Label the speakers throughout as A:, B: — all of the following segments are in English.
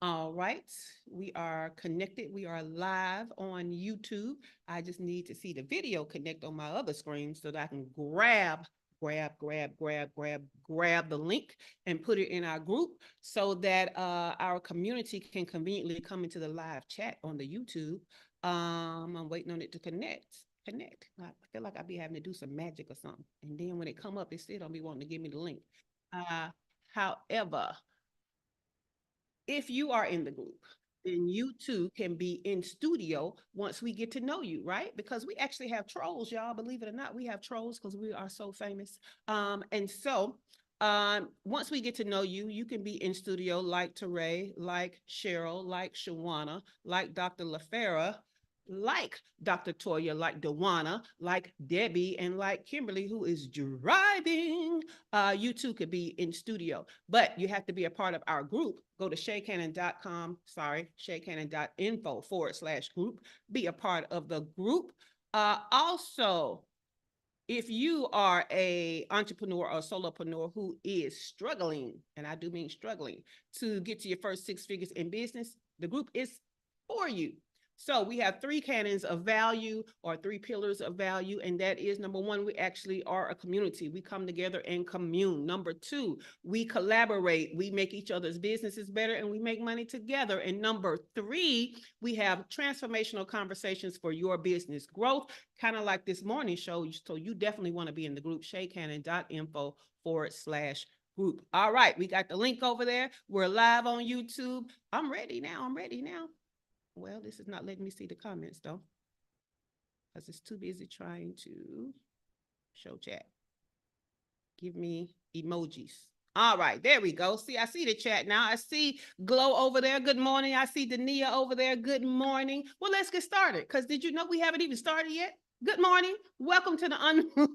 A: All right, we are connected. We are live on YouTube. I just need to see the video connect on my other screen so that I can grab the link and put it in our group so that our community can conveniently come into the live chat on the YouTube. I'm waiting on it to connect. I feel like I'll be having to do some magic or something. And then when it come up, it still don't be wanting to give me the link. Uh, However, if you are in the group, then you too can be in studio once we get to know you, right? Because we actually have trolls, y'all. Believe it or not, we have trolls because we are so famous. Once we get to know you, you can be in studio like Teray, like Cheryl, like Shawana, like Dr. LaFera, like Dr. Toya, like Dewana, like Debbie, and like Kimberly, who is driving. You too could be in studio, but you have to be a part of our group. Go to shaycannon.info/group. Be a part of the group. Also, if you are a entrepreneur or solopreneur who is struggling, and I do mean struggling, to get to your first six figures in business, the group is for you. So we have three cannons of value or three pillars of value. And that is number one, we actually are a community. We come together and commune. Number two, we collaborate. We make each other's businesses better and we make money together. And number three, we have transformational conversations for your business growth, kind of like this morning show. So you definitely want to be in the group, shaycannon.info/group. All right, we got the link over there. We're live on YouTube. I'm ready now. Well, this is not letting me see the comments though, because it's too busy trying to show chat. Give me emojis. All right, there we go. See, I see the chat now. I see Glow over there. Good morning. I see Dania over there. Good morning. Well, let's get started, because did you know we haven't even started yet? Good morning. Welcome to the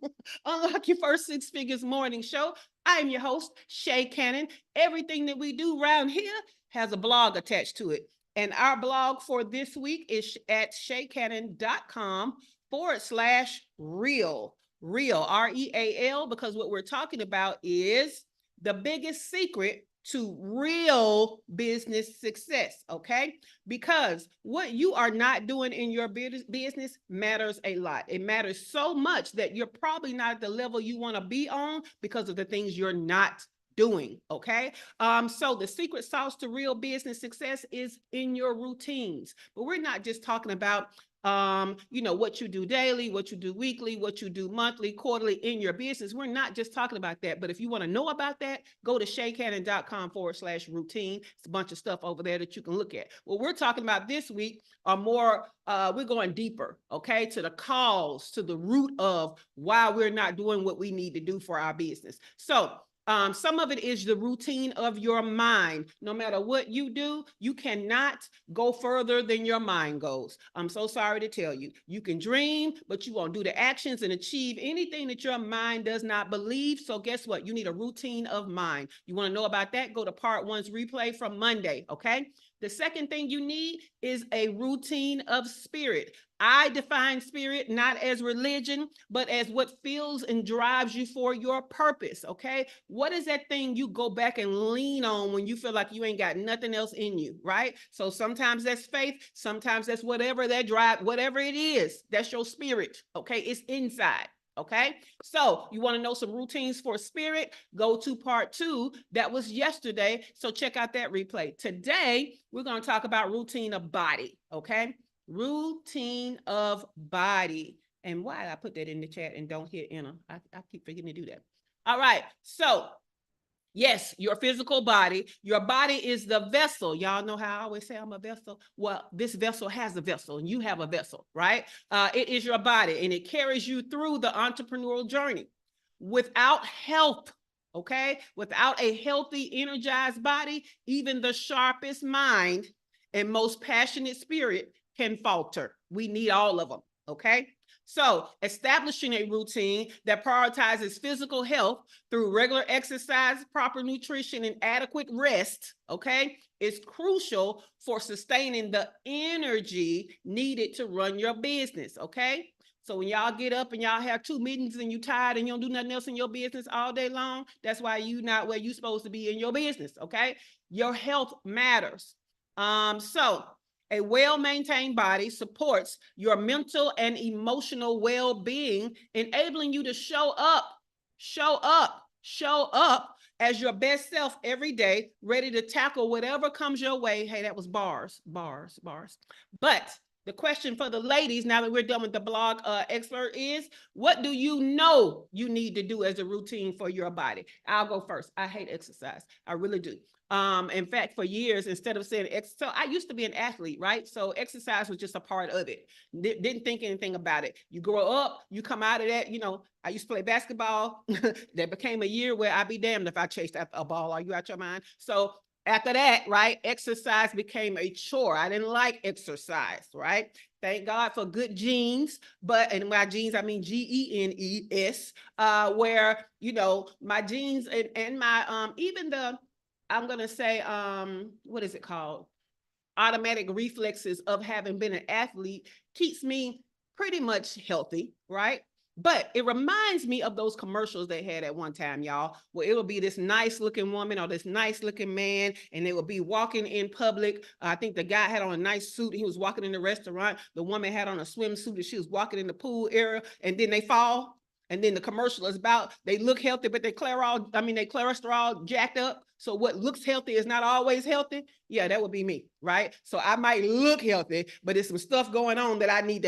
A: Unlock Your First Six Figures morning show. I am your host, Shay Cannon. Everything that we do around here has a blog attached to it. And our blog for this week is at shaycannon.com/real. Real, REAL, because what we're talking about is the biggest secret to real business success, okay? Because what you are not doing in your business matters a lot. It matters so much that you're probably not at the level you want to be on because of the things you're not doing, okay? So the secret sauce to real business success is in your routines. But we're not just talking about what you do daily, what you do weekly, what you do monthly, quarterly in your business. We're not just talking about that. But if you want to know about that, go to shaycannon.com/routine. It's a bunch of stuff over there that you can look at. What we're talking about this week are more, we're going deeper, okay, to the cause, to the root of why we're not doing what we need to do for our business. So some of it is the routine of your mind. No matter what you do, you cannot go further than your mind goes. I'm so sorry to tell you. You can dream, but you won't do the actions and achieve anything that your mind does not believe. So guess what? You need a routine of mind. You want to know about that? Go to part one's replay from Monday, okay? The second thing you need is a routine of spirit. I define spirit not as religion, but as what fuels and drives you for your purpose, okay? What is that thing you go back and lean on when you feel like you ain't got nothing else in you, right? So sometimes that's faith, sometimes that's whatever that drive, whatever it is, that's your spirit, okay? It's inside. Okay, so you want to know some routines for spirit? Go to part two. That was yesterday. So check out that replay. Today, we're going to talk about routine of body. Okay, routine of body. And why did I put that in the chat and don't hit enter? I keep forgetting to do that. All right, so yes, your physical body. Your body is the vessel. Y'all know how I always say I'm a vessel. Well, this vessel has a vessel and you have a vessel, right? It is your body and it carries you through the entrepreneurial journey. Without health, okay, without a healthy, energized body, even the sharpest mind and most passionate spirit can falter. We need all of them, okay? So establishing a routine that prioritizes physical health through regular exercise, proper nutrition, and adequate rest, okay, is crucial for sustaining the energy needed to run your business, okay? So when y'all get up and y'all have 2 meetings and you tired and you don't do nothing else in your business all day long, that's why you not where you supposed to be in your business, okay? Your health matters. So a well-maintained body supports your mental and emotional well-being, enabling you to show up as your best self every day, ready to tackle whatever comes your way. Hey, that was bars. But the question for the ladies, now that we're done with the blog expert, is what do you know you need to do as a routine for your body? I'll go first. I hate exercise. I really do. In fact, for years, instead of saying so I used to be an athlete, right? So exercise was just a part of it. Didn't think anything about it. You grow up, you come out of that, I used to play basketball. There became a year where I'd be damned if I chased after a ball. Are you out your mind? So after that, right, exercise became a chore. I didn't like exercise, right? Thank God for good genes, and by genes, I mean GENES, where, my genes and my, even I'm going to say, what is it called? Automatic reflexes of having been an athlete keeps me pretty much healthy, right? But it reminds me of those commercials they had at one time, y'all, where it would be this nice looking woman or this nice looking man, and they would be walking in public. I think the guy had on a nice suit. He was walking in the restaurant. The woman had on a swimsuit and she was walking in the pool area, and then they fall. And then the commercial is about they look healthy, but their cholesterol jacked up. So what looks healthy is not always healthy. Yeah, that would be me, right? So I might look healthy, but there's some stuff going on that I need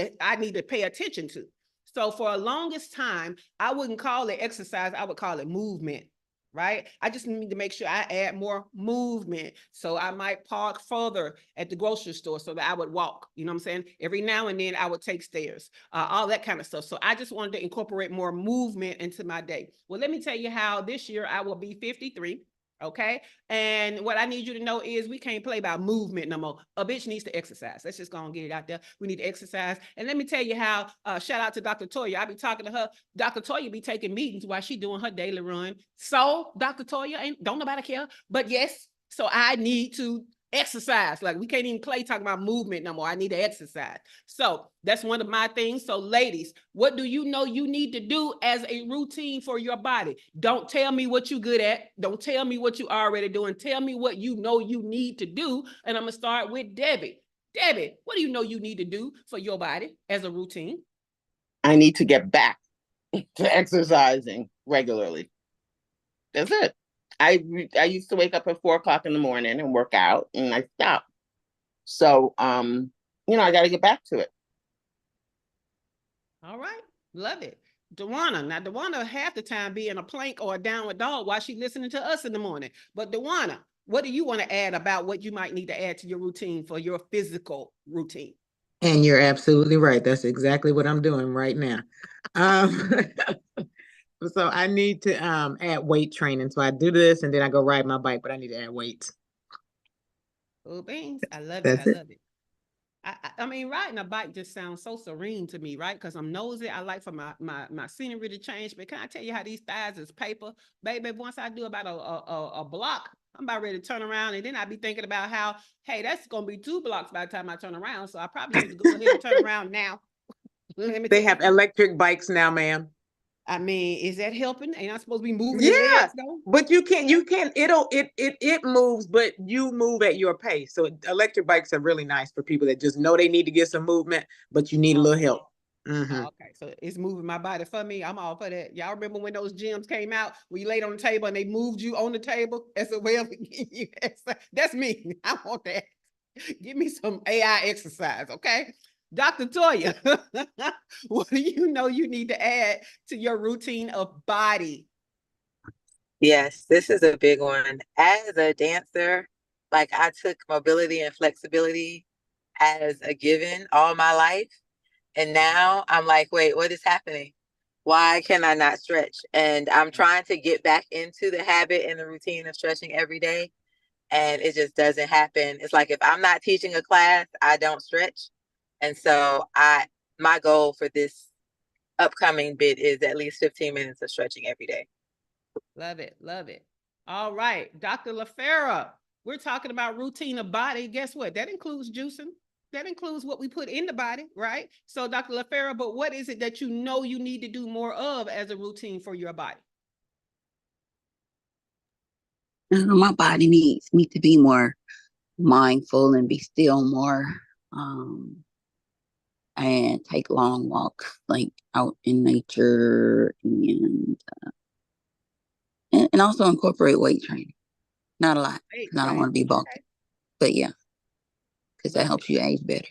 A: to pay attention to. So for the longest time, I wouldn't call it exercise. I would call it movement, right? I just need to make sure I add more movement. So I might park further at the grocery store so that I would walk, you know what I'm saying? Every now and then I would take stairs, all that kind of stuff. So I just wanted to incorporate more movement into my day. Well, let me tell you how this year I will be 53. Okay. And what I need you to know is we can't play about movement no more. A bitch needs to exercise. Let's just go and get it out there. We need to exercise. And let me tell you how, shout out to Dr. Toya. I be talking to her. Dr. Toya be taking meetings while she doing her daily run. So Dr. Toya, don't nobody care. But yes, so I need to exercise. Like we can't even play talking about movement no more. I need to exercise. So that's one of my things. So ladies, what do you know you need to do as a routine for your body? Don't tell me what you're good at. Don't tell me what you already doing. Tell me what you know you need to do. And I'm going to start with Debbie. Debbie, what do you know you need to do for your body as a routine?
B: I need to get back to exercising regularly. That's it. I used to wake up at 4 o'clock in the morning and work out, and I stopped. So, I got to get back to it.
A: All right. Love it. Dewana. Now, Dewana half the time be in a plank or a downward dog while she's listening to us in the morning. But Dewana, what do you want to add about what you might need to add to your routine for your physical routine?
C: And you're absolutely right. That's exactly what I'm doing right now. So I need to add weight training. So I do this and then I go ride my bike, but I need to add weights.
A: Oh, beans. I love it.
C: That's
A: I
C: it.
A: love it. I mean, riding a bike just sounds so serene to me, right? Because I'm nosy. I like for my scenery to change. But can I tell you how these thighs is paper? Baby, once I do about a block, I'm about ready to turn around. And then I'd be thinking about how, hey, that's going to be 2 blocks by the time I turn around. So I probably need to go ahead and turn around now.
C: They have electric bikes now, ma'am.
A: I mean, is that helping? Ain't I supposed to be moving
C: Yeah,
A: the legs though?
C: but you can, it moves, but you move at your pace. So electric bikes are really nice for people that just know they need to get some movement, but you need a little help.
A: Mm-hmm. Okay, so it's moving my body for me. I'm all for that. Y'all remember when those gyms came out where you laid on the table and they moved you on the table as a way of getting you exercise? That's me. I want that. Give me some AI exercise, okay? Dr. Toya, what do you know you need to add to your routine of body?
D: Yes, this is a big one. As a dancer, like I took mobility and flexibility as a given all my life. And now I'm like, wait, what is happening? Why can I not stretch? And I'm trying to get back into the habit and the routine of stretching every day. And it just doesn't happen. It's like if I'm not teaching a class, I don't stretch. And so my goal for this upcoming bit is at least 15 minutes of stretching every day.
A: Love it. Love it. All right. Dr. LaFera, we're talking about routine of body. Guess what? That includes juicing. That includes what we put in the body, right? So Dr. LaFera, but what is it that you know you need to do more of as a routine for your body?
E: My body needs me to be more mindful and be still more, and take long walks, like out in nature, and also incorporate weight training. Not a lot,
A: Weight
E: because I don't want to be
A: training.
E: bulky.
A: Okay.
E: But yeah, because that
A: Love
E: helps
A: it.
E: you age better.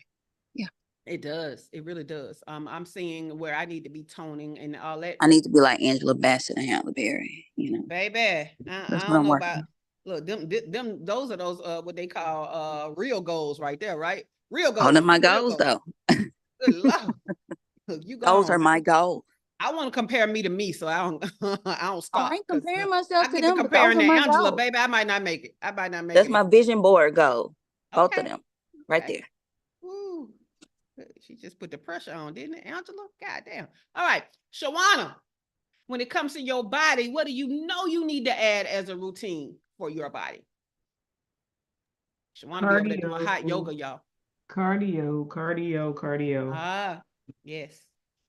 E: Yeah.
A: It does. It really does. I'm seeing where I need to be toning and all that.
E: I need to be like Angela Bassett and Halle Berry,
A: Baby, I
E: That's what
A: don't
E: I'm
A: know
E: working
A: about.
E: on.
A: Look, them, those are those what they call real goals right there, right? Real
E: All of
A: goals,
E: my
A: real
E: goals,
A: goals.
E: though.
A: Good Lord. Look, you
E: Those are
A: gone.
E: my goals.
A: I want to compare me to me, so I don't I don't
E: Oh, I
A: stop
E: ain't
A: because
E: comparing
A: I
E: myself to
A: get to
E: them, but those
A: comparing
E: are
A: to
E: my
A: Angela,
E: goals.
A: baby. I might not make it. I might not make
E: That's
A: it.
E: my vision board goal. Both of
A: Okay.
E: them, right
A: Okay.
E: there.
A: Woo. She just put the pressure on, didn't it, Angela? God damn. All right, Shawana. When it comes to your body, what do you know you need to add as a routine for your body? Shawana be over there doing hot yoga, y'all.
F: Cardio.
A: Ah, yes.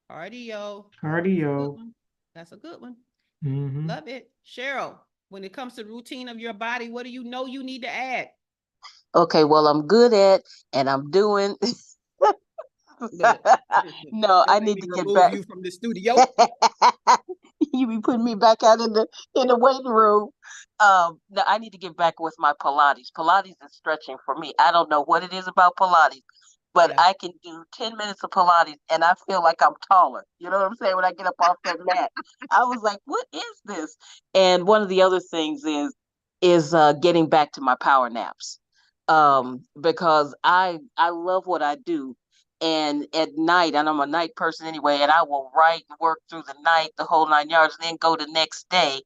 A: Cardio. That's a good
F: Cardio.
A: one. That's a good one.
F: Hmm.
A: Love it. Cheryl, when it comes to routine of your body, what do you know you need to add?
B: Okay, well, I'm good at and I'm doing.
A: Look,
B: No,
A: don't
B: I
A: make
B: need
A: me
B: to get
A: remove
B: back.
A: you from the studio.
B: You be putting me back out in the waiting room. No, I need to get back with my Pilates. Pilates is stretching for me. I don't know what it is about Pilates, but
A: Yeah.
B: I can do 10 minutes of Pilates and I feel like I'm taller. You know what I'm saying? When I get up off that mat, I was like, what is this? And one of the other things is getting back to my power naps. Because I love what I do. And at night, and I'm a night person anyway, and I will write and work through the night, the whole 9 yards, and then go the next day.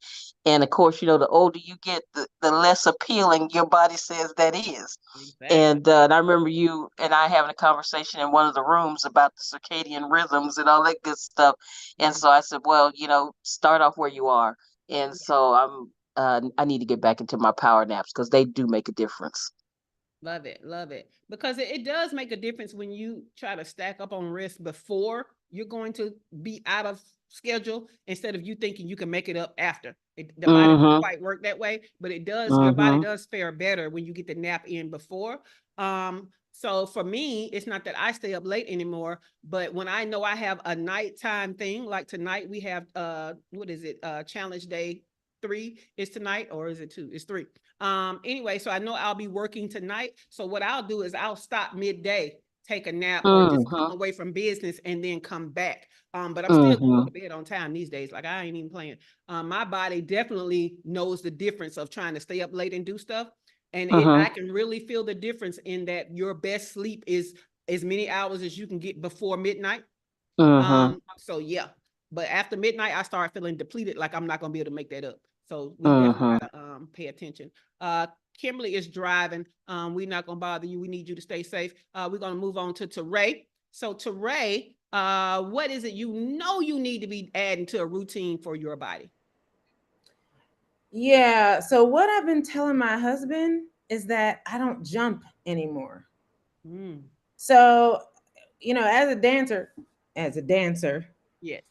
B: And of course, the older you get, the less appealing your body says that is.
A: Exactly.
B: And I remember you and I having a conversation in one of the rooms about the circadian rhythms and all that good stuff. And so I said, well, start off where you are. And so I need to get back into my power naps because they do make a difference.
A: Love it, love it. Because it does make a difference when you try to stack up on rest before you're going to be out of schedule instead of you thinking you can make it up after. The body don't
B: Mm-hmm.
A: quite work that way, but it does, your body
B: Mm-hmm.
A: does fare better when you get the nap in before. So for me, it's not that I stay up late anymore, but when I know I have a nighttime thing, like tonight we have what is it? Challenge day 3 is tonight, or is it 2? It's 3. Anyway, so I know I'll be working tonight. So what I'll do is I'll stop midday, take a nap, or just come
B: Mm-hmm.
A: away from business and then come back. But I'm still going
B: Mm-hmm.
A: to bed on time these days. Like I ain't even playing. My body definitely knows the difference of trying to stay up late and do stuff. And I
B: Mm-hmm.
A: can really feel the difference in that your best sleep is as many hours as you can get before midnight.
B: Mm-hmm.
A: So yeah, but after midnight, I start feeling depleted, like I'm not gonna be able to make that up. So we definitely
B: Mm-hmm.
A: gotta pay attention. Kimberly is driving. We're not gonna bother you. We need you to stay safe. We're gonna move on to Teray. So Teray, what is it you know you need to be adding to a routine for your body?
C: Yeah. So what I've been telling my husband is that I don't jump anymore.
A: Mm,
C: So, as a dancer,
A: yes.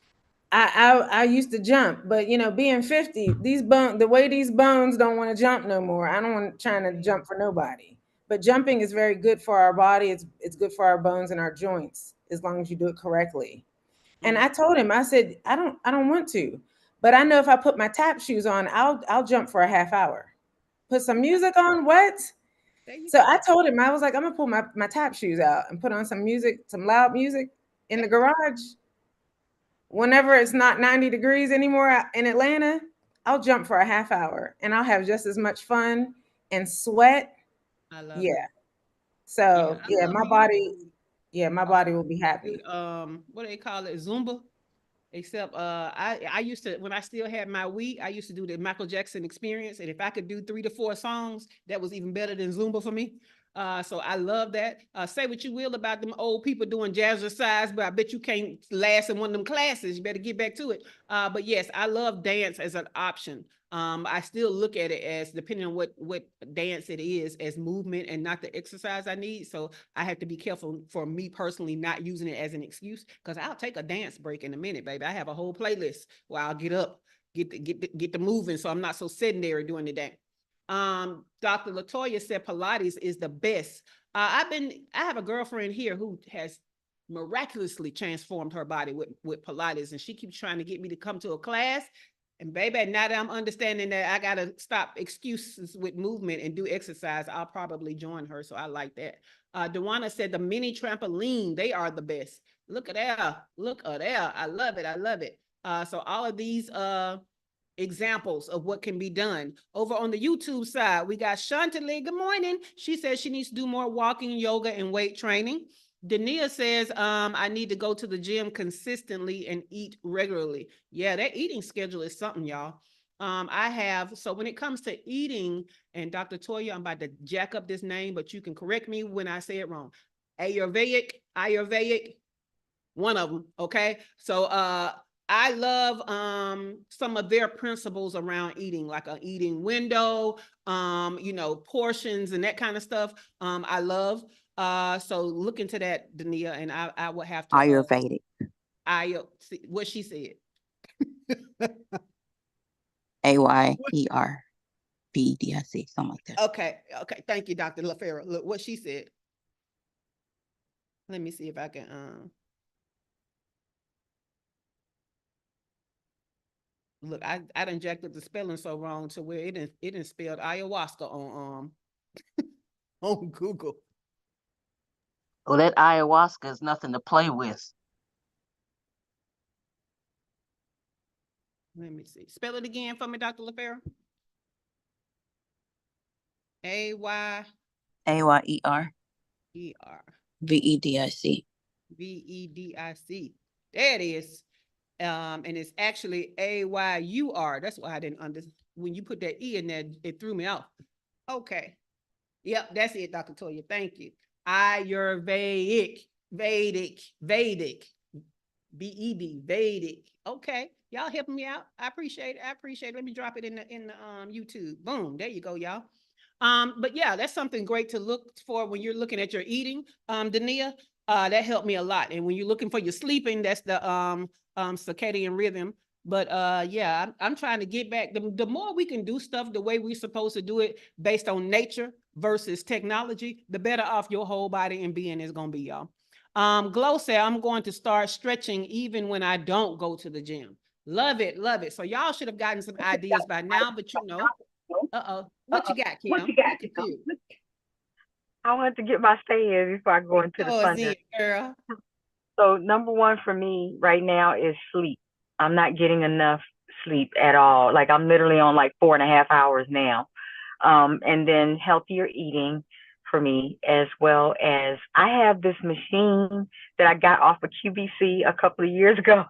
C: I used to jump, but being 50, the way these bones don't want to jump no more. I don't want trying to jump for nobody. But jumping is very good for our body. It's good for our bones and our joints as long as you do it correctly. And
A: Mm.
C: I told him, I said, I don't want to. But I know if I put my tap shoes on, I'll jump for a half hour. Put some music on, what?
A: There you
C: So
A: go.
C: I told him, I was like, I'm gonna pull my tap shoes out and put on some music, some loud music in
A: Yeah,
C: the garage. Whenever it's not 90 degrees anymore in Atlanta, I'll jump for a half hour and I'll have just as much fun and sweat.
A: I love it.
C: Yeah.
A: Yeah,
C: So
A: I
C: yeah,
A: love when you do.
C: my
A: Uh,
C: body will be happy.
A: good. What do they call it? Zumba. Except I used to, when I still had my weed, I used to do the Michael Jackson experience. And if I could do 3 to 4 songs, that was even better than Zumba for me. So I love that. Say what you will about them old people doing jazzercise, but I bet you can't last in one of them classes. You better get back to it. But yes, I love dance as an option. I still look at it as, depending on what dance it is, as movement and not the exercise I need. So I have to be careful for me personally not using it as an excuse, because I'll take a dance break in a minute, baby. I have a whole playlist where I'll get up, get the moving, so I'm not so sedentary during the day. Dr. Latoya said Pilates is the best. I have a girlfriend here who has miraculously transformed her body with Pilates, and she keeps trying to get me to come to a class. And baby, now that I'm understanding that I gotta stop excuses with movement and do exercise, I'll probably join her. So I like that. Dewana said the mini trampoline, they are the best. Look at that. Look at that. I love it. I love it. So all of these examples of what can be done. Over on the YouTube side, we got Chantilly. Good morning. She says she needs to do more walking, yoga, and weight training. Dania says, I need to go to the gym consistently and eat regularly. Yeah, that eating schedule is something, y'all. So when it comes to eating, and Dr. Toya, I'm about to jack up this name, but you can correct me when I say it wrong. Ayurvedic, one of them, okay? So I love some of their principles around eating, like an eating window, portions and that kind of stuff. I love. So look into that, Dania, and I will have to
E: Ayurvedic.
A: See what she said.
E: AYERVEDIC, something like that.
A: Okay. Thank you, Dr. LaFera. Look what she said. Let me see if I can look, I done jacked up the spelling so wrong to where it didn't spelled ayahuasca on on Google.
F: Well, that ayahuasca is nothing to play with.
A: Let me see. Spell it again for me, Dr. LaFera. AYER
E: VEDIC.
A: VEDIC. There it is. And it's actually AYUR. That's why I didn't understand. When you put that E in there, it threw me off. Okay. Yep, that's it, Dr. Toya. Thank you. Ayurvedic, Vedic, BED, Vedic. Okay, y'all helping me out. I appreciate it. Let me drop it in the YouTube. Boom, there you go, y'all. But yeah, that's something great to look for when you're looking at your eating, Dania. That helped me a lot. And when you're looking for your sleeping, that's the circadian rhythm. But yeah, I'm trying to get back. The more we can do stuff the way we're supposed to do it based on nature versus technology, the better off your whole body and being is gonna be, y'all. Glow said, I'm going to start stretching even when I don't go to the gym. Love it, love it. So y'all should have gotten some ideas by now, but what you got, Kim? Look at you.
G: I wanted to get my say in before I go into the fun.
A: Girl.
G: So number one for me right now is sleep. I'm not getting enough sleep at all. Like I'm literally on like 4.5 hours now. And then healthier eating for me, as well as I have this machine that I got off of QVC a couple of years ago.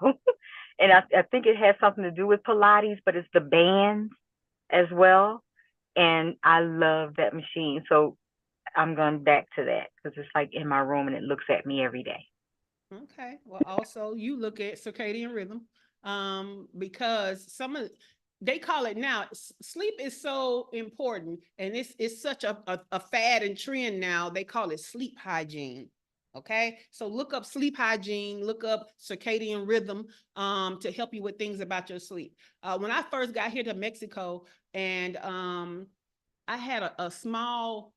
G: And I think it has something to do with Pilates, but it's the bands as well. And I love that machine. So I'm going back to that because it's like in my room and it looks at me every day.
A: Okay. Well, also you look at circadian rhythm, because they call it now, sleep is so important, and it's such a fad and trend now. They call it sleep hygiene. Okay. So look up sleep hygiene, look up circadian rhythm, to help you with things about your sleep. When I first got here to Mexico, and I had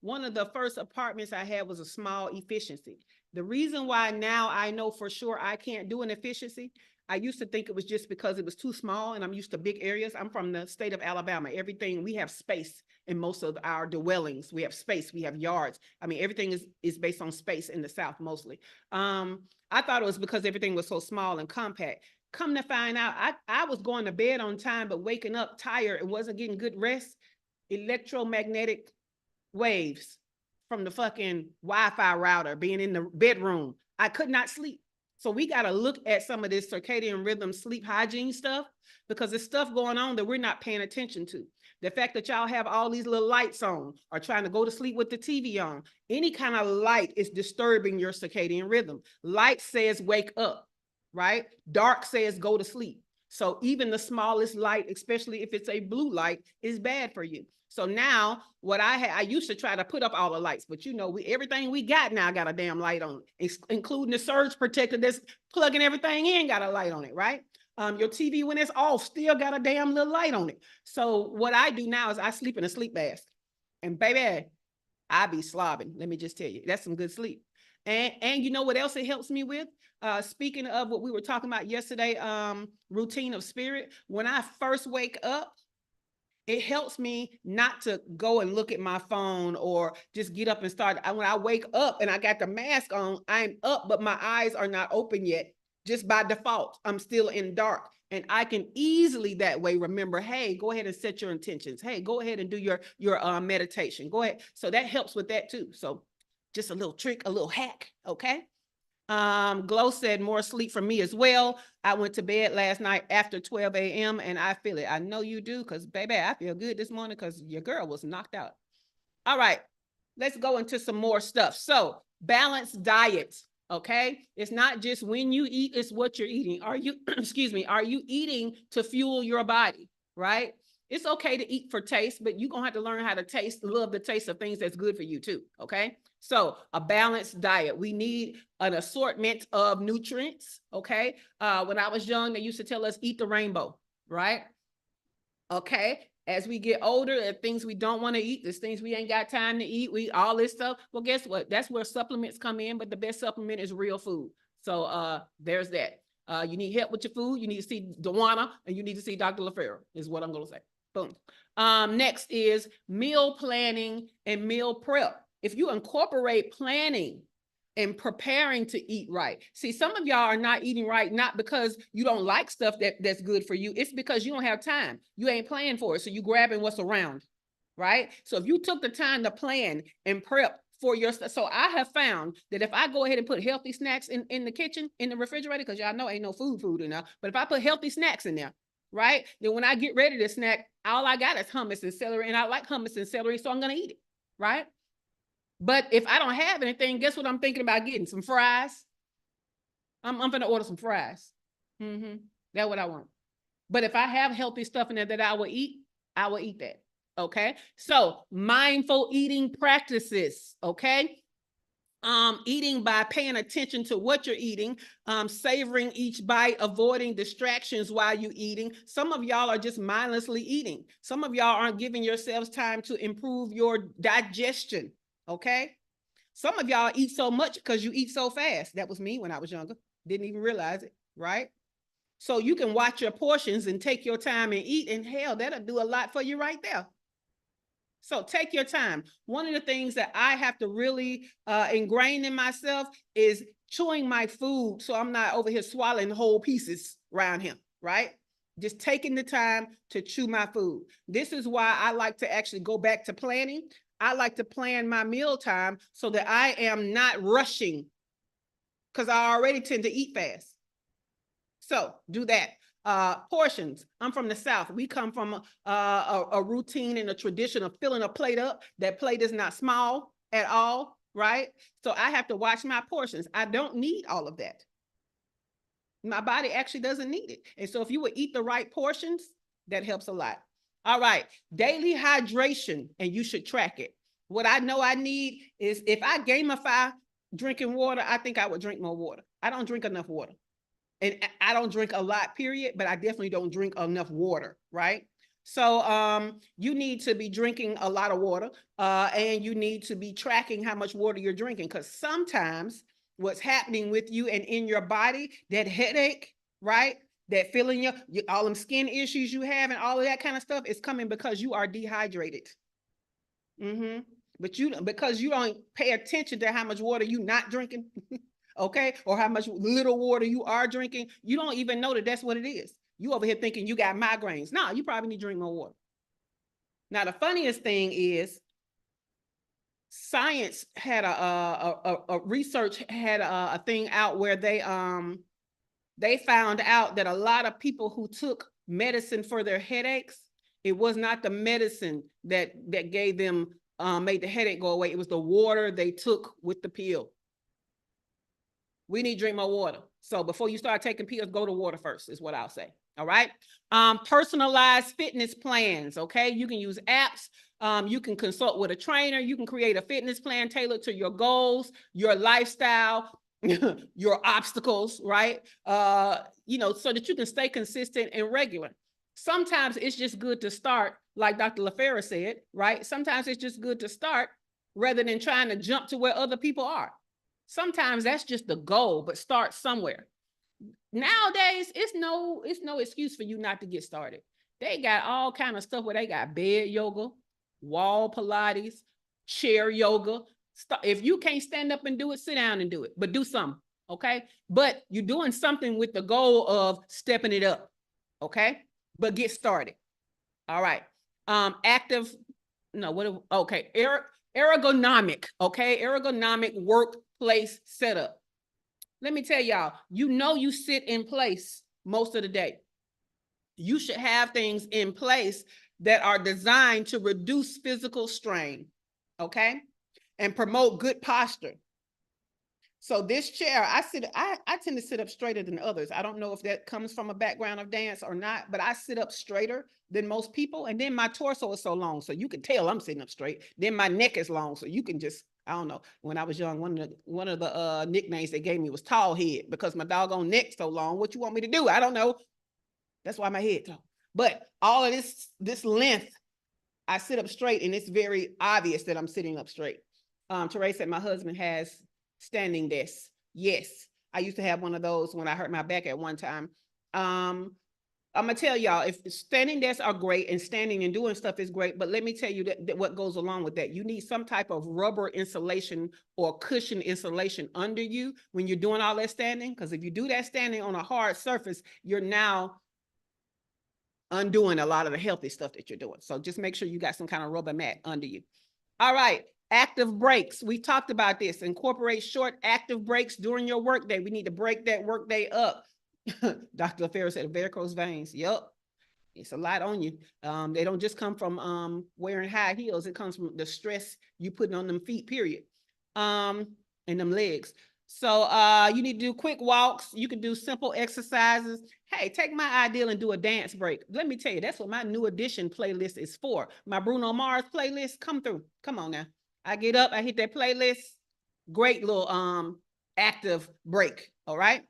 A: one of the first apartments I had was a small efficiency. The reason why now I know for sure I can't do an efficiency, I used to think it was just because it was too small and I'm used to big areas. I'm from the state of Alabama. We have space in most of our dwellings. We have space, we have yards. I mean, everything is based on space in the South mostly. I thought it was because everything was so small and compact. Come to find out, I was going to bed on time, but waking up tired and wasn't getting good rest. Electromagnetic waves from the fucking Wi-Fi router being in the bedroom. I could not sleep. So we got to look at some of this circadian rhythm sleep hygiene stuff, because there's stuff going on that we're not paying attention to. The fact that y'all have all these little lights on or trying to go to sleep with the TV on, any kind of light is disturbing your circadian rhythm. Light says wake up, right? Dark says go to sleep. So even the smallest light, especially if it's a blue light, is bad for you. So now what I used to try to put up all the lights, but you know, everything we got now got a damn light on it, including the surge protector that's plugging everything in, got a light on it, right? Your TV, when it's off, still got a damn little light on it. So what I do now is I sleep in a sleep mask. And baby, I be slobbing. Let me just tell you, that's some good sleep. And you know what else it helps me with? Speaking of what we were talking about yesterday, routine of spirit. When I first wake up, it helps me not to go and look at my phone or just get up and start. When I wake up and I got the mask on, I'm up, but my eyes are not open yet. Just by default, I'm still in dark. And I can easily that way remember, hey, go ahead and set your intentions. Hey, go ahead and do your meditation. Go ahead. So that helps with that too. So just a little trick, a little hack, okay? Glow said more sleep for me as well. I went to bed last night after 12 a.m. and I feel it. I know you do, because baby, I feel good this morning because your girl was knocked out. All right, let's go into some more stuff. So balanced diet, okay? It's not just when you eat, it's what you're eating. Are you, excuse me, are you eating to fuel your body, right? It's okay to eat for taste, but you're going to have to learn how to love the taste of things that's good for you too, okay? So a balanced diet. We need an assortment of nutrients, okay? When I was young, they used to tell us eat the rainbow, right? Okay, as we get older, there are things we don't want to eat. There's things we ain't got time to eat. We all this stuff. Well, guess what? That's where supplements come in, but the best supplement is real food. So there's that. You need help with your food. You need to see Dewana and you need to see Dr. LaFera is what I'm going to say. Boom. Next is meal planning and meal prep. If you incorporate planning and preparing to eat right. See, some of y'all are not eating right, not because you don't like stuff that's good for you. It's because you don't have time. You ain't planning for it. So you grabbing what's around, right? So if you took the time to plan and prep for your stuff. So I have found that if I go ahead and put healthy snacks in the kitchen, in the refrigerator, because y'all know ain't no food in there, but if I put healthy snacks in there, right? Then when I get ready to snack, all I got is hummus and celery, and I like hummus and celery, so I'm going to eat it, right? But if I don't have anything, guess what I'm thinking about getting? Some fries. I'm going to order some fries. That's what I want. But if I have healthy stuff in there that I will eat that. Okay. So mindful eating practices. Okay. Eating by paying attention to what you're eating, savoring each bite, avoiding distractions while you're eating. Some of y'all are just mindlessly eating. Some of y'all aren't giving yourselves time to improve your digestion. Okay. Some of y'all eat so much because you eat so fast. That was me when I was younger. Didn't even realize it. Right. So you can watch your portions and take your time and eat, and hell, that'll do a lot for you right there. So take your time. One of the things that I have to really ingrain in myself is chewing my food so I'm not over here swallowing whole pieces around him, right? Just taking the time to chew my food. This is why I like to actually go back to planning. I like to plan my meal time so that I am not rushing, because I already tend to eat fast. So do that. Portions. I'm from the South. We come from a routine and a tradition of filling a plate up. That plate is not small at all, right? So I have to watch my portions. I don't need all of that. My body actually doesn't need it. And so if you would eat the right portions, that helps a lot. All right, daily hydration, and you should track it. What I know I need is, if I gamify drinking water, I think I would drink more water. I don't drink enough water. And I don't drink a lot, period, but I definitely don't drink enough water, right? So you need to be drinking a lot of water, and you need to be tracking how much water you're drinking, because sometimes what's happening with you and in your body, that headache, right? That feeling, all them skin issues you have and all of that kind of stuff is coming because you are dehydrated. But because you don't pay attention to how much water you're not drinking, okay, or how much little water you are drinking, you don't even know that that's what it is. You over here thinking you got migraines. No, you probably need to drink more water. Now, the funniest thing is, science had a research had a thing out where they found out that a lot of people who took medicine for their headaches, It was not the medicine that gave them, made the headache go away. It was the water they took with the pill. We need to drink more water. So before you start taking pills, go to water first, is what I'll say. All right. Personalized fitness plans. Okay. You can use apps. You can consult with a trainer. You can create a fitness plan tailored to your goals, your lifestyle, your obstacles, right? So that you can stay consistent and regular. Sometimes it's just good to start, like Dr. LaFera said, right? Sometimes it's just good to start rather than trying to jump to where other people are. Sometimes that's just the goal, but start somewhere. Nowadays, it's no excuse for you not to get started. They got all kind of stuff where they got bed yoga, wall Pilates, chair yoga. If you can't stand up and do it, sit down and do it, but do something, okay? But you're doing something with the goal of stepping it up, okay? But get started. All right. Ergonomic, okay? Ergonomic workplace setup. Let me tell y'all, you sit in place most of the day. You should have things in place that are designed to reduce physical strain, okay? And promote good posture. So this chair, I tend to sit up straighter than others. I don't know if that comes from a background of dance or not, but I sit up straighter than most people. And then my torso is so long, so you can tell I'm sitting up straight. Then my neck is long, so you can just, I don't know. When I was young, one of the nicknames they gave me was tall head, because my doggone neck's so long. What you want me to do? I don't know. That's why my head tall. But all of this length, I sit up straight, and it's very obvious that I'm sitting up straight. Teresa said my husband has standing desks. Yes, I used to have one of those when I hurt my back at one time. I'm gonna tell y'all, if standing desks are great and standing and doing stuff is great, but let me tell you that what goes along with that, you need some type of rubber insulation or cushion insulation under you when you're doing all that standing, because if you do that standing on a hard surface, you're now undoing a lot of the healthy stuff that you're doing. So just make sure you got some kind of rubber mat under you. All right. Active breaks. We talked about this. Incorporate short active breaks during your workday. We need to break that workday up. Dr. LaFera said varicose veins. Yep. It's a lot on you. They don't just come from wearing high heels. It comes from the stress you putting on them feet, period. And them legs. So you need to do quick walks. You can do simple exercises. Hey, take my ideal and do a dance break. Let me tell you, that's what my new edition playlist is for. My Bruno Mars playlist, come through. Come on now. I get up, I hit that playlist. Great little active break. All right.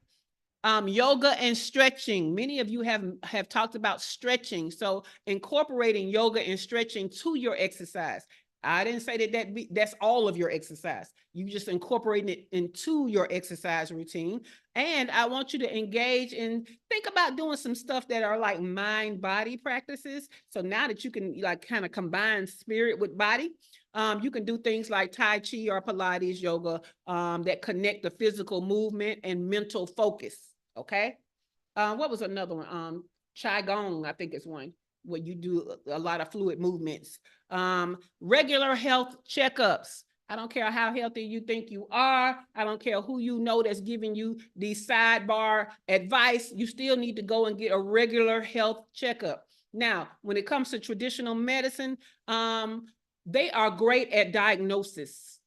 A: Yoga and stretching. Many of you have talked about stretching. So incorporating yoga and stretching to your exercise. I didn't say that's all of your exercise. You just incorporate it into your exercise routine. And I want you to engage and think about doing some stuff that are like mind-body practices. So now that you can like kind of combine spirit with body, you can do things like Tai Chi or Pilates yoga that connect the physical movement and mental focus. Okay. What was another one? Qigong, I think is one where you do a lot of fluid movements. Regular health checkups. I don't care how healthy you think you are. I don't care who you know that's giving you the sidebar advice. You still need to go and get a regular health checkup. Now, when it comes to traditional medicine, they are great at diagnosis.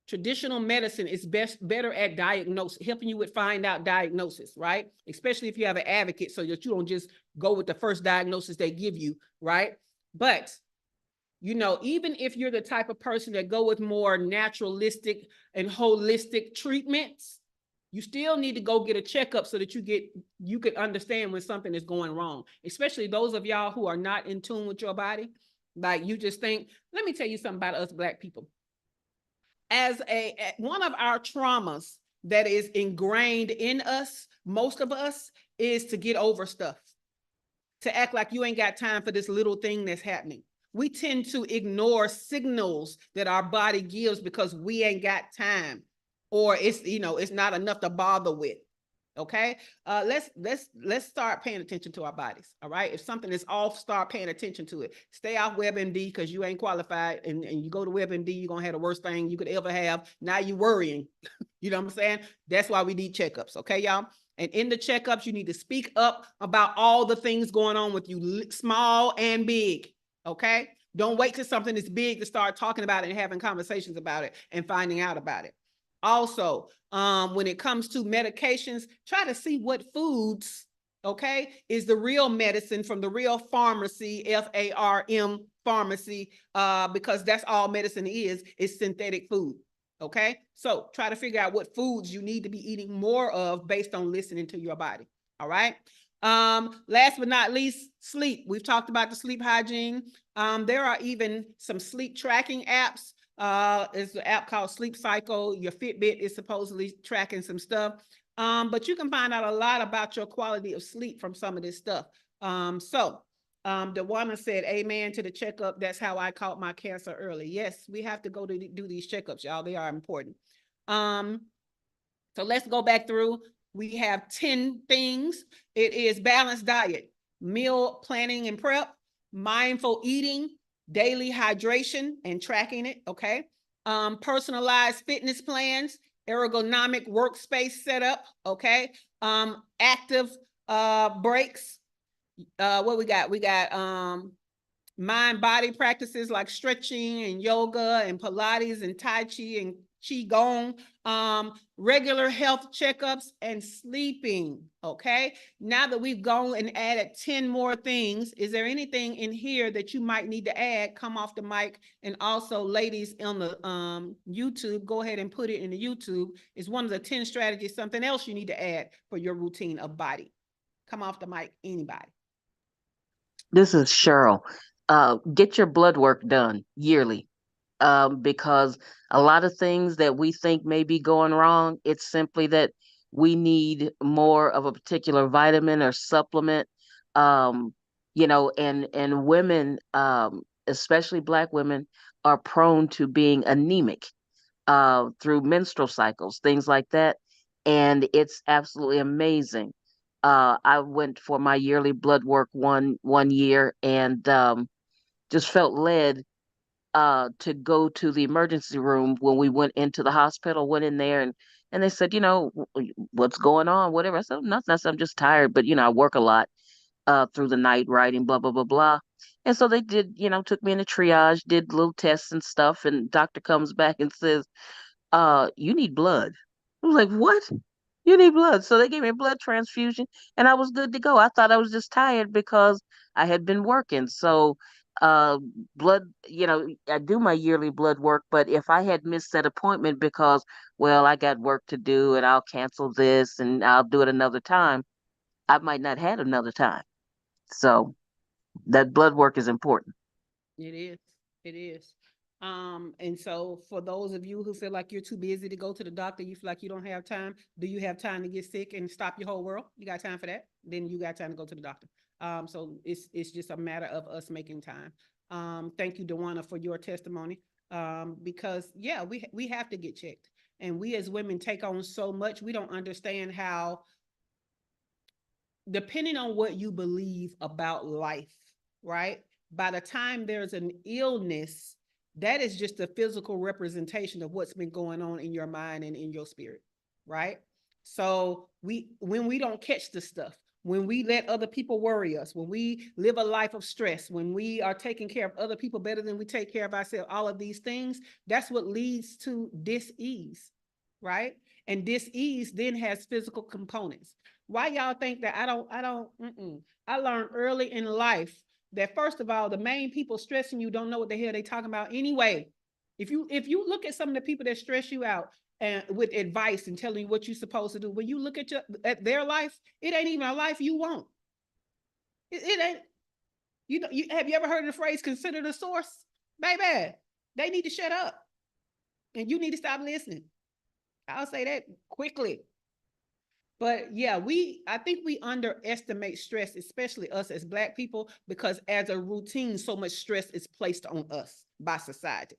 A: Traditional medicine is better at diagnosis, helping you with find out diagnosis, right? Especially if you have an advocate so that you don't just go with the first diagnosis they give you, right? But, even if you're the type of person that go with more naturalistic and holistic treatments, you still need to go get a checkup so that you can understand when something is going wrong, especially those of y'all who are not in tune with your body. Like you just think, let me tell you something about us Black people. As one of our traumas that is ingrained in us, most of us, is to get over stuff, to act like you ain't got time for this little thing that's happening. We tend to ignore signals that our body gives because we ain't got time, or it's not enough to bother with. Okay, let's start paying attention to our bodies. All right, if something is off, start paying attention to it. Stay off WebMD because you ain't qualified, and you go to WebMD, you're gonna have the worst thing you could ever have. Now you're worrying. You know what I'm saying? That's why we need checkups. Okay, y'all. And in the checkups, you need to speak up about all the things going on with you, small and big. Okay. Don't wait till something is big to start talking about it and having conversations about it and finding out about it. Also, when it comes to medications, try to see what foods, okay, is the real medicine from the real pharmacy, F-A-R-M pharmacy, because that's all medicine is synthetic food. Okay, so try to figure out what foods you need to be eating more of based on listening to your body. All right. Last but not least, sleep. We've talked about the sleep hygiene. There are even some sleep tracking apps. There's an app called Sleep Cycle. Your Fitbit is supposedly tracking some stuff. But you can find out a lot about your quality of sleep from some of this stuff. The woman said, amen to the checkup. That's how I caught my cancer early. Yes, we have to go to do these checkups, y'all. They are important. So let's go back through. We have 10 things. It is balanced diet, meal planning and prep, mindful eating, daily hydration and tracking it, okay? Personalized fitness plans, ergonomic workspace setup, okay? Active breaks. What we got? We got mind-body practices like stretching and yoga and Pilates and Tai Chi and Qigong, regular health checkups and sleeping, okay? Now that we've gone and added 10 more things, is there anything in here that you might need to add? Come off the mic. And also, ladies on the YouTube, go ahead and put it in the YouTube. It's one of the 10 strategies, something else you need to add for your routine of body. Come off the mic, anybody.
F: This is Cheryl. Get your blood work done yearly, because a lot of things that we think may be going wrong, it's simply that we need more of a particular vitamin or supplement. And women, especially Black women, are prone to being anemic through menstrual cycles, things like that. And it's absolutely amazing. I went for my yearly blood work one year, and just felt led to go to the emergency room when we went into the hospital. Went in there, and they said, what's going on, whatever. I said, nothing. I said, I'm just tired, but I work a lot through the night writing, blah blah blah blah. And so they did, took me in a triage, did little tests and stuff, and doctor comes back and says, you need blood. I was like, what? You need blood. So they gave me a blood transfusion and I was good to go. I thought I was just tired because I had been working. So blood, I do my yearly blood work, but if I had missed that appointment because, well, I got work to do and I'll cancel this and I'll do it another time, I might not have another time. So that blood work is important.
A: It is. It is. And so for those of you who feel like you're too busy to go to the doctor, you feel like you don't have time, do you have time to get sick and stop your whole world? You got time for that? Then you got time to go to the doctor. So it's just a matter of us making time. Thank you, Dewana, for your testimony. Because yeah, we have to get checked. And we as women take on so much, we don't understand how, depending on what you believe about life, right? By the time there's an illness, that is just a physical representation of what's been going on in your mind and in your spirit, right? So when we don't catch the stuff, when we let other people worry us, when we live a life of stress, when we are taking care of other people better than we take care of ourselves, all of these things, that's what leads to dis-ease, right? And dis-ease then has physical components. Why y'all think that I learned early in life that, first of all, the main people stressing you don't know what the hell they talking about anyway. If you look at some of the people that stress you out and with advice and telling you what you're supposed to do, when you look at their life, it ain't even a life you want. It ain't. Have you ever heard of the phrase "consider the source"? Baby, they need to shut up, and you need to stop listening. I'll say that quickly. But yeah, I think we underestimate stress, especially us as Black people, because as a routine, so much stress is placed on us by society.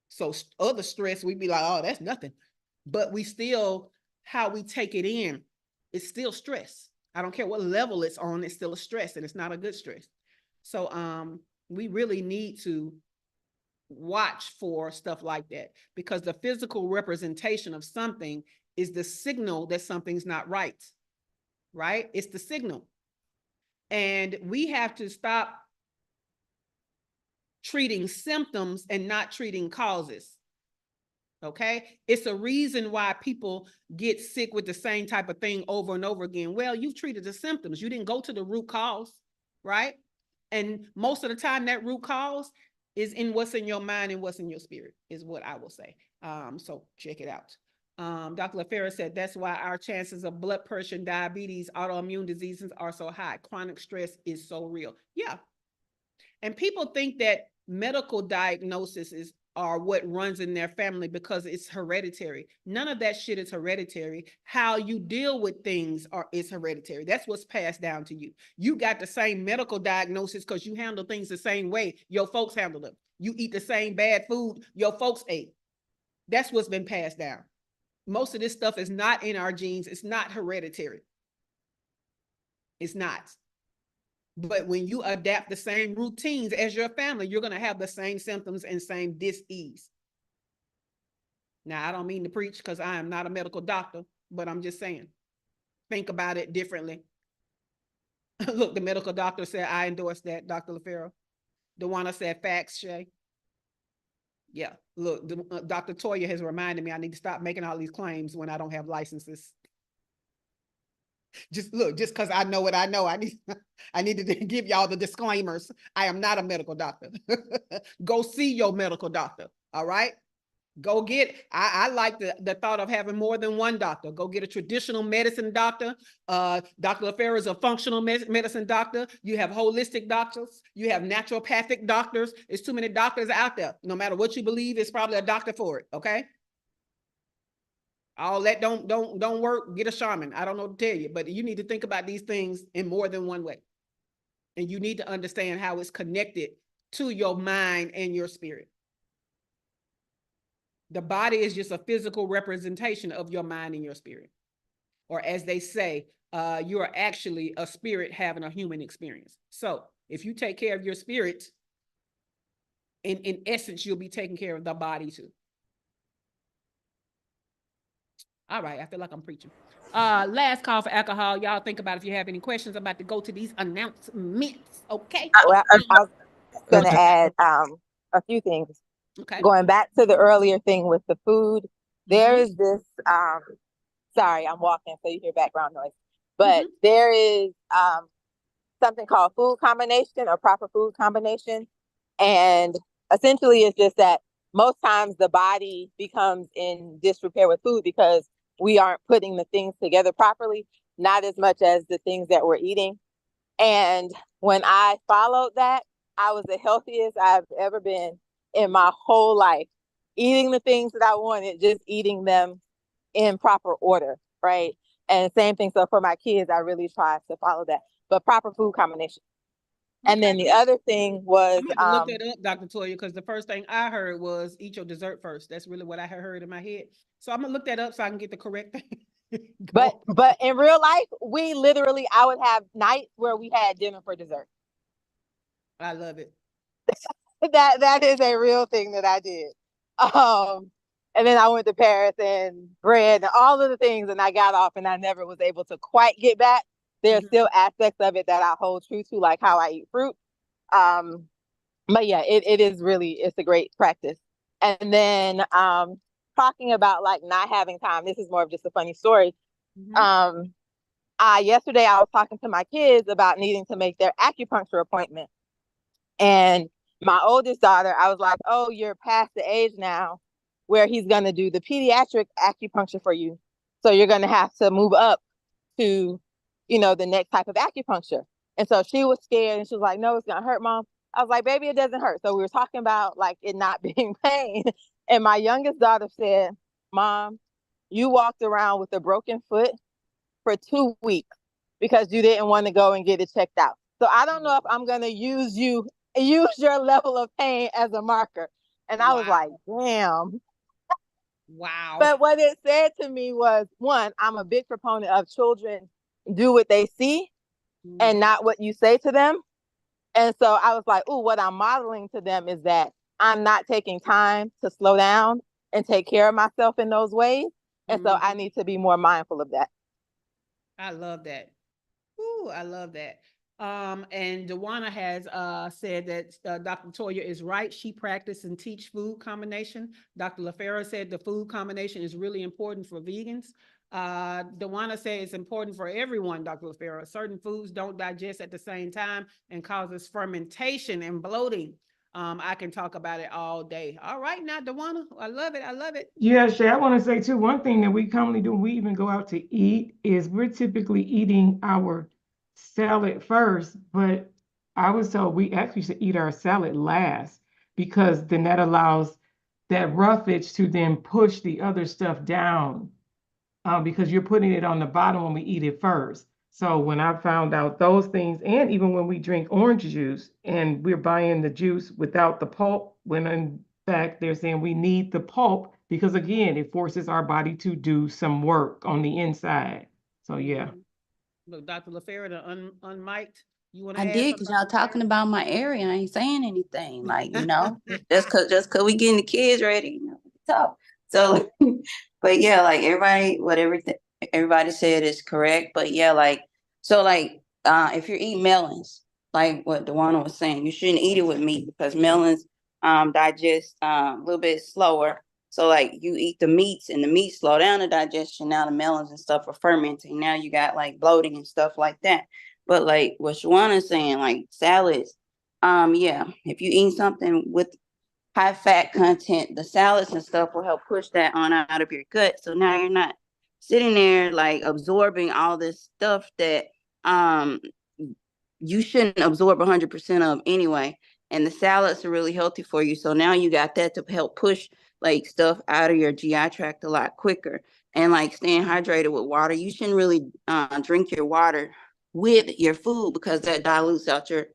A: So other stress, we'd be like, oh, that's nothing. But we still, how we take it in, it's still stress. I don't care what level it's on, it's still a stress, and it's not a good stress. So we really need to watch for stuff like that, because the physical representation of something is the signal that something's not right. right? It's the signal. And we have to stop treating symptoms and not treating causes. Okay. It's a reason why people get sick with the same type of thing over and over again. Well, you've treated the symptoms. You didn't go to the root cause, right? And most of the time that root cause is in what's in your mind and what's in your spirit, is what I will say. So check it out. Dr. LaFera said, that's why our chances of blood pressure and diabetes, autoimmune diseases are so high. Chronic stress is so real. Yeah. And people think that medical diagnoses are what runs in their family because it's hereditary. None of that shit is hereditary. How you deal with things is hereditary. That's what's passed down to you. You got the same medical diagnosis because you handle things the same way your folks handle them. You eat the same bad food your folks ate. That's what's been passed down. Most of this stuff is not in our genes. It's not hereditary. It's not. But when you adapt the same routines as your family, you're going to have the same symptoms and same dis-ease. Now, I don't mean to preach because I am not a medical doctor, but I'm just saying, think about it differently. Look, the medical doctor said, I endorse that, Dr. LaFera. DeWanna said, facts, Shay. Yeah, look, Dr. Toya has reminded me I need to stop making all these claims when I don't have licenses. Just look, just because I know what I know, I need to give y'all the disclaimers. I am not a medical doctor. Go see your medical doctor. All right. Go get, I like the thought of having more than one doctor. Go get a traditional medicine doctor. Dr. LaFera is a functional medicine doctor. You have holistic doctors. You have naturopathic doctors. There's too many doctors out there. No matter what you believe, it's probably a doctor for it. Okay. All that don't work. Get a shaman. I don't know what to tell you, but you need to think about these things in more than one way. And you need to understand how it's connected to your mind and your spirit. The body is just a physical representation of your mind and your spirit. Or as they say, you are actually a spirit having a human experience. So if you take care of your spirit, in essence, you'll be taking care of the body too. All right, I feel like I'm preaching. Last call for alcohol. Y'all think about if you have any questions. I'm about to go to these announcements. Okay.
D: Well, I was going to add a few things.
A: Okay.
D: Going back to the earlier thing with the food, there is this. Sorry, I'm walking, so you hear background noise. But there is something called food combination or proper food combination, and essentially, it's just that most times the body becomes in disrepair with food because we aren't putting the things together properly, not as much as the things that we're eating. And when I followed that, I was the healthiest I've ever been in my whole life, eating the things that I wanted, just eating them in proper order, right? And same thing. So for my kids, I really try to follow that, but proper food combination. And then the other thing was,
A: I'm gonna look that up, Dr. Toya, because the first thing I heard was eat your dessert first. That's really what I heard in my head. So I'm gonna look that up so I can get the correct thing.
D: but in real life, we literally, I would have nights where we had dinner for dessert.
A: I love it.
D: That is a real thing that I did. And then I went to Paris and bread and all of the things, and I got off and I never was able to quite get back. There's still aspects of it that I hold true to, like how I eat fruit. But yeah, it is really, it's a great practice. And then talking about like not having time, this is more of just a funny story. Yesterday I was talking to my kids about needing to make their acupuncture appointment. And my oldest daughter, I was like, oh, you're past the age now where he's going to do the pediatric acupuncture for you. So you're going to have to move up to, the next type of acupuncture. And so she was scared and she was like, no, it's going to hurt, Mom. I was like, baby, it doesn't hurt. So we were talking about like it not being pain. And my youngest daughter said, Mom, you walked around with a broken foot for 2 weeks because you didn't want to go and get it checked out. So I don't know if I'm going to use your level of pain as a marker. And I was like, damn.
A: Wow.
D: But what it said to me was, one, I'm a big proponent of children do what they see and not what you say to them. And so I was like, what I'm modeling to them is that I'm not taking time to slow down and take care of myself in those ways. And so I need to be more mindful of that.
A: I love that. Ooh, I love that. And Dewana has said that Dr. Toya is right. She practiced and teach food combination. Dr. LaFera said the food combination is really important for vegans. Dewana said it's important for everyone, Dr. LaFera. Certain foods don't digest at the same time and causes fermentation and bloating. I can talk about it all day. All right, now, Dewana, I love it. I love it.
H: Yeah, Shay, I want to say too, one thing that we commonly do when we even go out to eat is we're typically eating our salad first, but I was told we actually should eat our salad last because then that allows that roughage to then push the other stuff down because you're putting it on the bottom when we eat it first. So when I found out those things, and even when we drink orange juice and we're buying the juice without the pulp, when in fact they're saying we need the pulp because again, it forces our body to do some work on the inside. So yeah.
A: Look, Dr. LaFera, unmiked. You want to
E: I
A: add
E: did
A: something?
E: because y'all talking about my area. I ain't saying anything. Like, just cause we getting the kids ready, to talk. So, but yeah, like everybody said is correct. But yeah, if you're eating melons, like what Dewana was saying, you shouldn't eat it with meat because melons digest a little bit slower. So like you eat the meats and the meats slow down the digestion. Now the melons and stuff are fermenting. Now you got like bloating and stuff like that. But like what Shawana's saying, like salads, yeah, if you eat something with high fat content, the salads and stuff will help push that on out of your gut. So now you're not sitting there like absorbing all this stuff that you shouldn't absorb 100% of anyway. And the salads are really healthy for you. So now you got that to help push like stuff out of your GI tract a lot quicker. And like staying hydrated with water. You shouldn't really drink your water with your food because that dilutes out your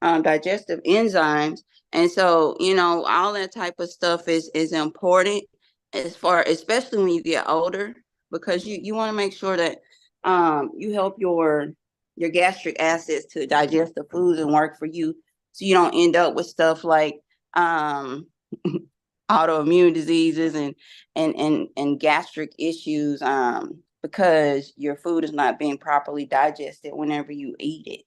E: digestive enzymes. And so, all that type of stuff is important especially when you get older, because you want to make sure that you help your gastric acids to digest the foods and work for you, so you don't end up with stuff like autoimmune diseases and gastric issues because your food is not being properly digested whenever you eat it.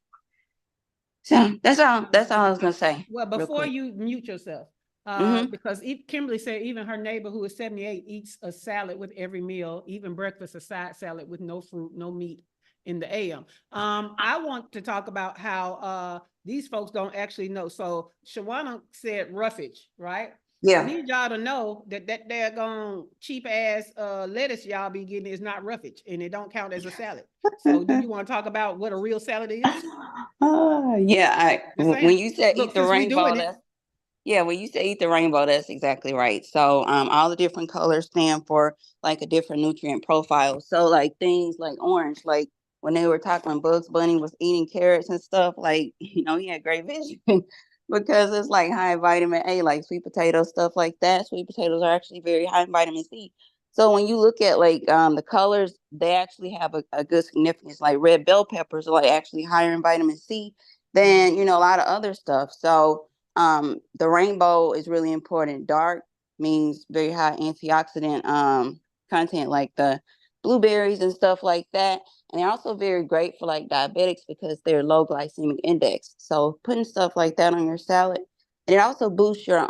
E: So that's all I was gonna say.
A: Well, before you mute yourself, because Kimberly said even her neighbor who is 78 eats a salad with every meal, even breakfast, a side salad with no fruit, no meat in the AM. I want to talk about how these folks don't actually know. So Shawana said roughage, right?
E: Yeah.
A: I need y'all to know that daggone cheap ass lettuce y'all be getting is not roughage and it don't count as a salad. So do you want to talk about what a real salad is?
E: Yeah, when you said eat the rainbow, when you say eat the rainbow, that's exactly right. So all the different colors stand for like a different nutrient profile. So like things like orange, like when they were talking when Bugs Bunny was eating carrots and stuff, like, he had great vision because it's like high vitamin A, like sweet potatoes, stuff like that. Sweet potatoes are actually very high in vitamin C. So when you look at like the colors, they actually have a good significance. Like red bell peppers are like actually higher in vitamin C than, a lot of other stuff. So the rainbow is really important. Dark means very high antioxidant content, like the blueberries and stuff like that. And they're also very great for like diabetics because they're low glycemic index. So putting stuff like that on your salad, and it also boosts your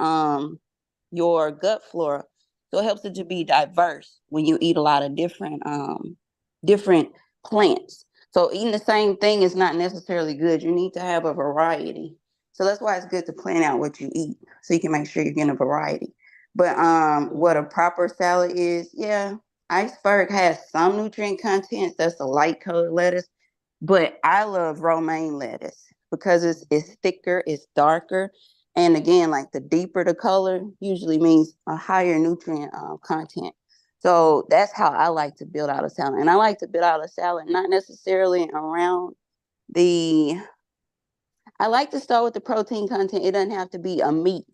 E: gut flora. So it helps it to be diverse when you eat a lot of different plants. So eating the same thing is not necessarily good. You need to have a variety. So that's why it's good to plan out what you eat so you can make sure you're getting a variety. But what a proper salad is, iceberg has some nutrient content. That's a light colored lettuce. But I love romaine lettuce because it's thicker, it's darker. And again, like the deeper the color usually means a higher nutrient content. So that's how I like to build out a salad. And I like to build out a salad not necessarily around I like to start with the protein content. It doesn't have to be a meat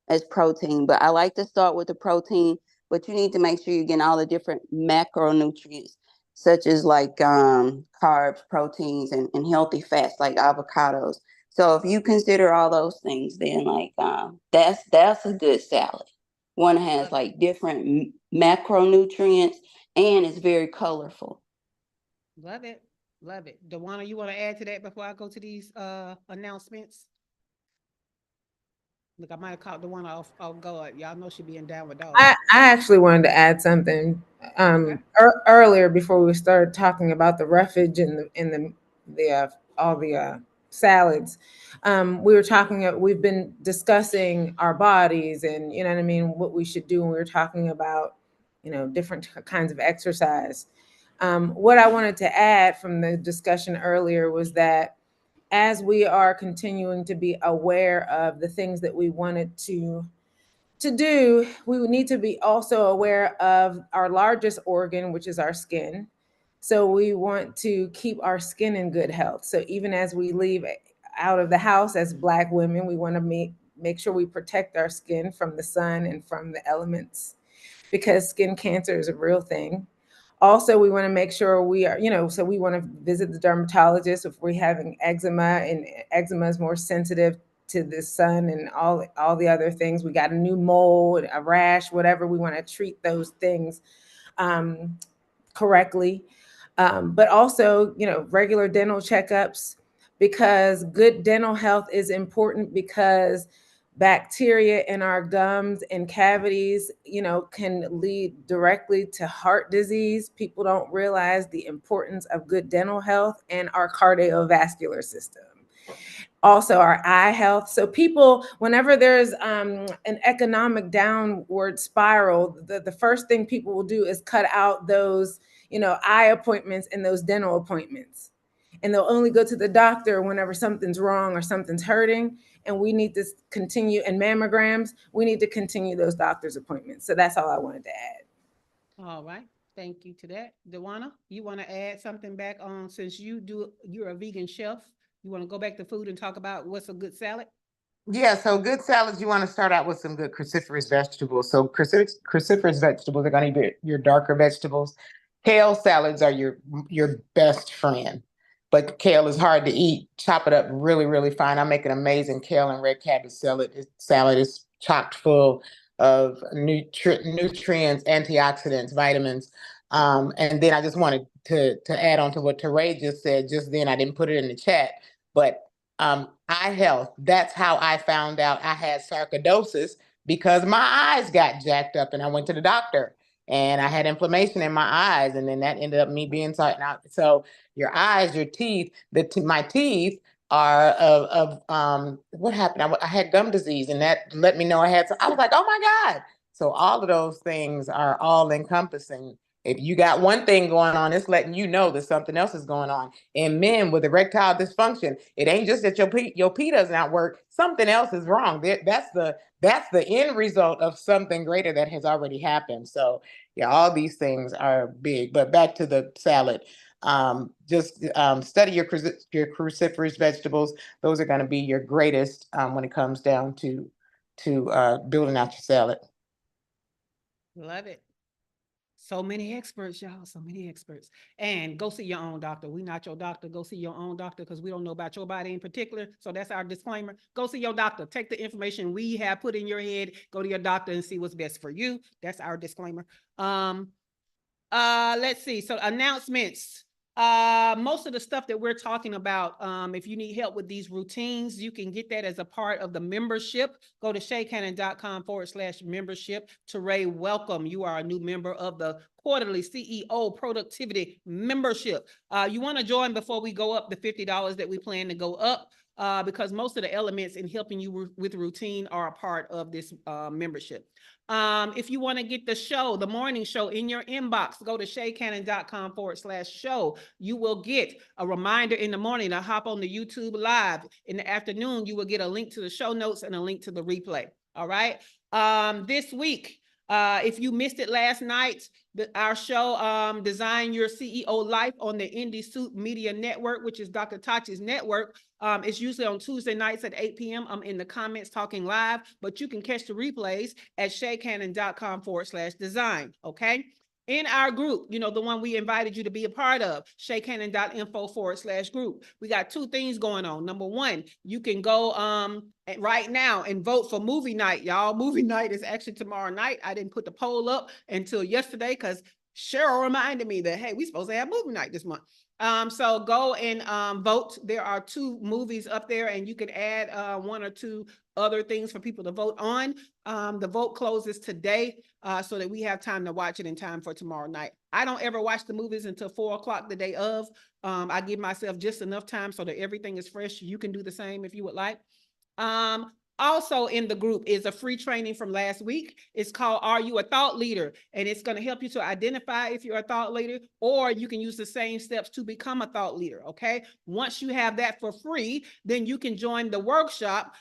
E: as protein, but I like to start with the protein, but you need to make sure you're getting all the different macronutrients, such as like carbs, proteins, and healthy fats like avocados. So if you consider all those things, then like that's a good salad. One has like different macronutrients and it's very colorful.
A: Love it. Love it. Dewana, you want to add to that before I go to these announcements? Look, I might have caught Dewana off guard. Y'all know she being down with dogs.
C: I actually wanted to add something
A: Okay.
C: earlier before we started talking about the roughage and the all the salads. We were talking. We've been discussing our bodies and you know what I mean, what we should do. And we were talking about different kinds of exercise. What I wanted to add from the discussion earlier was that as we are continuing to be aware of the things that we wanted to do, we would need to be also aware of our largest organ, which is our skin. So we want to keep our skin in good health. So even as we leave out of the house as Black women, we want to make sure we protect our skin from the sun and from the elements because skin cancer is a real thing. Also, we want to make sure we are, so we want to visit the dermatologist if we're having eczema, and eczema is more sensitive to the sun and all the other things. We got a new mole, a rash, whatever. We want to treat those things correctly. But also, regular dental checkups, because good dental health is important because bacteria in our gums and cavities, can lead directly to heart disease. People don't realize the importance of good dental health and our cardiovascular system, also our eye health. So people, whenever there's an economic downward spiral, the first thing people will do is cut out those, eye appointments and those dental appointments. And they'll only go to the doctor whenever something's wrong or something's hurting. And we need to continue, and mammograms, we need to continue those doctor's appointments. So that's all I wanted to add.
A: All right. Thank you to that. Dewana, you want to add something back on, since you're a vegan chef, you want to go back to food and talk about what's a good salad?
I: Yeah, so good salads, you want to start out with some good cruciferous vegetables. So cruciferous vegetables are going to be your darker vegetables. Kale salads are your best friend, but kale is hard to eat. Chop it up really, really fine. I make an amazing kale and red cabbage salad. Salad is chocked full of nutrients, antioxidants, vitamins. And then I just wanted to add on to what Teray just said just then. I didn't put it in the chat, but eye health. That's how I found out I had sarcoidosis, because my eyes got jacked up and I went to the doctor and I had inflammation in my eyes. And then that ended up me being so your eyes, your teeth, my teeth are of what happened? I had gum disease, and that let me know I had, I was like, oh my God. So all of those things are all encompassing. If you got one thing going on, it's letting you know that something else is going on. In men with erectile dysfunction, it ain't just that your pee does not work. Something else is wrong. That's the end result of something greater that has already happened. So yeah, all these things are big. But back to the salad. Just study your cruciferous vegetables. Those are going to be your greatest when it comes down to building out your salad.
A: Love it. So many experts, y'all. So many experts. And go see your own doctor. We're not your doctor. Go see your own doctor, because we don't know about your body in particular. So that's our disclaimer. Go see your doctor. Take the information we have put in your head. Go to your doctor and see what's best for you. That's our disclaimer. Let's see. So announcements. Most of the stuff that we're talking about, if you need help with these routines, you can get that as a part of the membership. Go to shaycannon.com/membership. Teray, welcome. You are a new member of the quarterly CEO productivity membership. You want to join before we go up the $50 that we plan to go up, because most of the elements in helping you with routine are a part of this membership. If you want to get the morning show in your inbox, go to shaycannon.com/show. You will get a reminder in the morning to hop on the YouTube live. In the afternoon, you will get a link to the show notes and a link to the replay. All right. This week, if you missed it last night, our show, Design Your CEO Life on the Indie Soup Media Network, which is Dr. Tachi's network. It's usually on Tuesday nights at 8 p.m. I'm in the comments talking live, but you can catch the replays at shaycannon.com/design. Okay. In our group, the one we invited you to be a part of, shaycannon.info/group. We got two things going on. Number one, you can go right now and vote for movie night, y'all. Movie night is actually tomorrow night. I didn't put the poll up until yesterday because Cheryl reminded me that, hey, we supposed to have movie night this month. So go and vote. There are 2 movies up there, and you can add 1 or 2 other things for people to vote on. The vote closes today, so that we have time to watch it in time for tomorrow night. I don't ever watch the movies until 4 o'clock the day of. I give myself just enough time so that everything is fresh. You can do the same if you would like. Also in the group is a free training from last week. It's called Are You a Thought Leader? And it's going to help you to identify if you're a thought leader, or you can use the same steps to become a thought leader. Okay. Once you have that for free, then you can join the workshop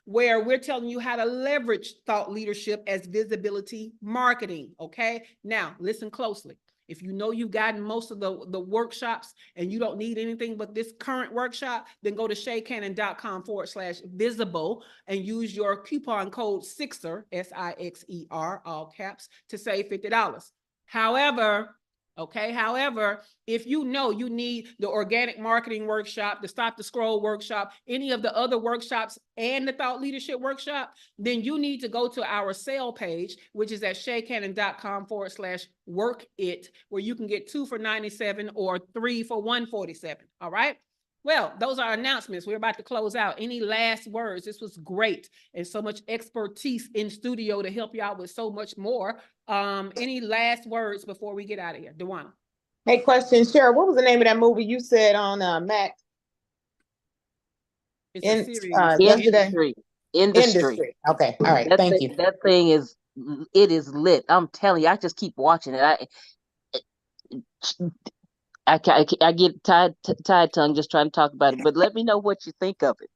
A: where we're telling you how to leverage thought leadership as visibility marketing. Okay. Now listen closely. If you know you've gotten most of the workshops and you don't need anything but this current workshop, then go to shaycannon.com/visible and use your coupon code SIXER, SIXER, all caps, to save $50. However, if you know you need the organic marketing workshop, the stop the scroll workshop, any of the other workshops and the thought leadership workshop, then you need to go to our sale page, which is at shaycannon.com/workit, where you can get 2 for $97 or 3 for $147. All right. Well, those are announcements. We're about to close out. Any last words? This was great, and so much expertise in studio to help you out with so much more. Any last words before we get out of here? Dewana.
I: Hey, question, Cheryl. What was the name of that movie you said on Mac?
A: It's a series.
I: Yesterday. Industry. Okay. All right. Thank you.
F: That thing is, it is lit. I'm telling you, I just keep watching it. I get tied tongue just trying to talk about it, but let me know what you think of it.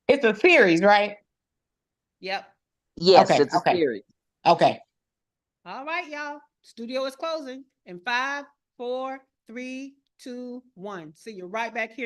I: It's a series, right?
A: Yep.
F: Yes,
I: okay,
F: it's a series.
I: Okay.
A: All right, y'all. Studio is closing in 5, 4, 3, 2, 1. See you right back here.